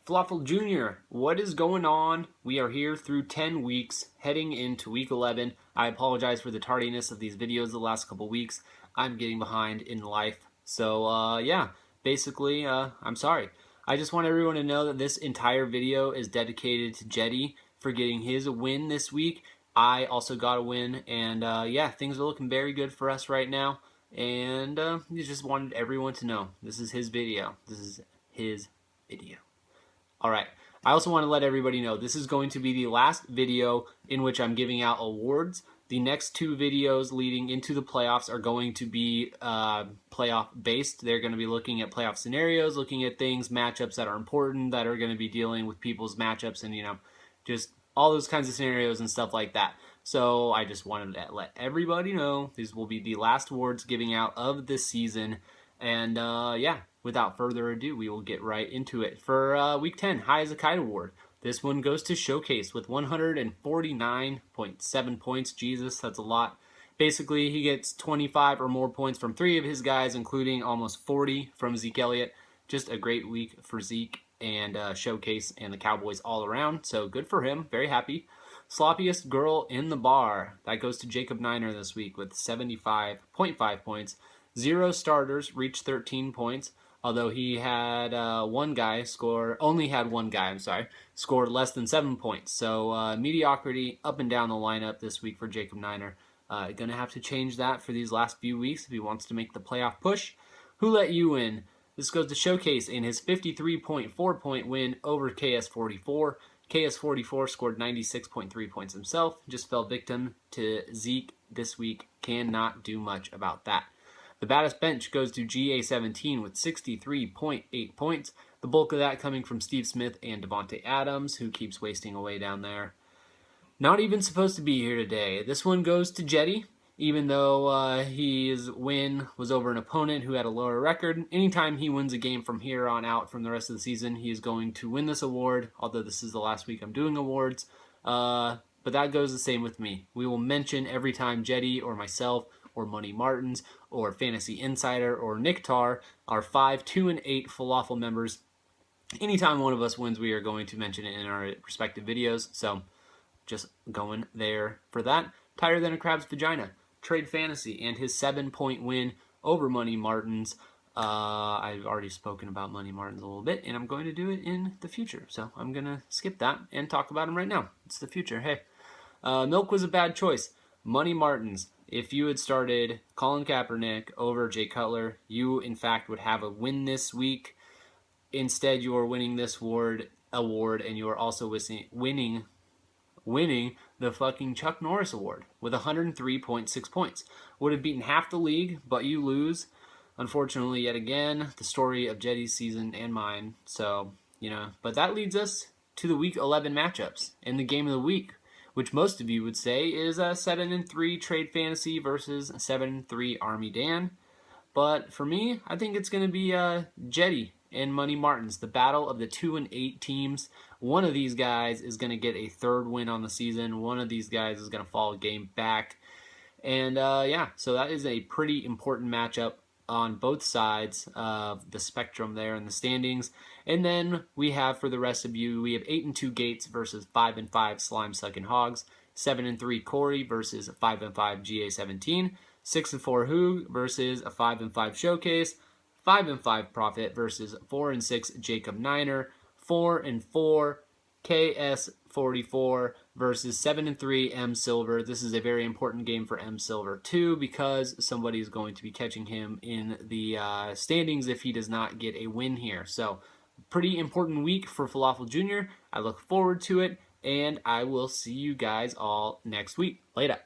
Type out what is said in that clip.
FLAFFL Jr., what is going on? We are here through 10 weeks, heading into week 11. I apologize for the tardiness of these videos the last couple weeks. I'm getting behind in life. So, yeah, basically, I'm sorry. I just want everyone to know that this entire video is dedicated to Jetty for getting his win this week. I also got a win, and yeah, things are looking very good for us right now. And he just wanted everyone to know this is his video. This is his video. Alright, I also want to let everybody know this is going to be the last video in which I'm giving out awards. The next two videos leading into the playoffs are going to be playoff based. They're going to be looking at playoff scenarios, looking at things, matchups that are important, that are going to be dealing with people's matchups and, you know, just all those kinds of scenarios and stuff like that. So I just wanted to let everybody know these will be the last awards giving out of this season. And yeah, without further ado, we will get right into it. For Week 10, High as a Kite Award. This one goes to Showcase with 149.7 points. Jesus, that's a lot. Basically, he gets 25 or more points from 3 of his guys, including almost 40 from Zeke Elliott. Just a great week for Zeke and Showcase and the Cowboys all around. So good for him. Very happy. Sloppiest Girl in the Bar. That goes to Jacob Niner this week with 75.5 points. 0 starters reached 13 points, although he had one guy score less than 7 points. So mediocrity up and down the lineup this week for Jacob Niner. Going to have to change that for these last few weeks if he wants to make the playoff push. Who let you in? This goes to Showcase in his 53.4 point win over KS44. KS44 scored 96.3 points himself. Just fell victim to Zeke this week. Cannot do much about that. The baddest bench goes to GA17 with 63.8 points. The bulk of that coming from Steve Smith and Devontae Adams, who keeps wasting away down there. Not even supposed to be here today. This one goes to Jetty, even though his win was over an opponent who had a lower record. Anytime he wins a game from here on out from the rest of the season, he is going to win this award, although this is the last week I'm doing awards. But that goes the same with me. We will mention every time Jetty or myself or Money Martins, or Fantasy Insider, or Nick Tar, our 5, 2, and 8 FLAFFL members. Anytime one of us wins, we are going to mention it in our respective videos, so just going there for that. Tighter than a crab's vagina. Trade Fantasy and his 7-point win over Money Martins. I've already spoken about Money Martins a little bit, and I'm going to do it in the future, so I'm going to skip that and talk about him right now. It's the future. Hey, Milk was a bad choice. Money Martins. If you had started Colin Kaepernick over Jay Cutler, you, in fact, would have a win this week. Instead, you are winning this award, and you are also winning the fucking Chuck Norris Award with 103.6 points. Would have beaten half the league, but you lose. Unfortunately, yet again, the story of Jetty's season and mine. So, you know, but that leads us to the Week 11 matchups and the game of the week, which most of you would say is a 7-3 Trade Fantasy versus 7-3 Army Dan. But for me, I think it's going to be Jetty and Money Martins, the battle of the 2 and 8 teams. One of these guys is going to get a 3rd win on the season. One of these guys is going to fall a game back. And yeah, so that is a pretty important matchup on both sides of the spectrum there in the standings. And then we have, for the rest of you, we have 8-2 Gates versus 5-5 Slime Sucking Hogs, 7-3 Corey versus 5-5 GA17, 6-4 Hoog versus a 5-5 Showcase, 5-5 Profit versus 4-6 Jacob Niner, 4-4 KS44 versus 7-3 M Silver. This is a very important game for M Silver too, because somebody is going to be catching him in the standings if he does not get a win here. So pretty important week for FLAFFL Jr. I look forward to it, and I will see you guys all next week. Later.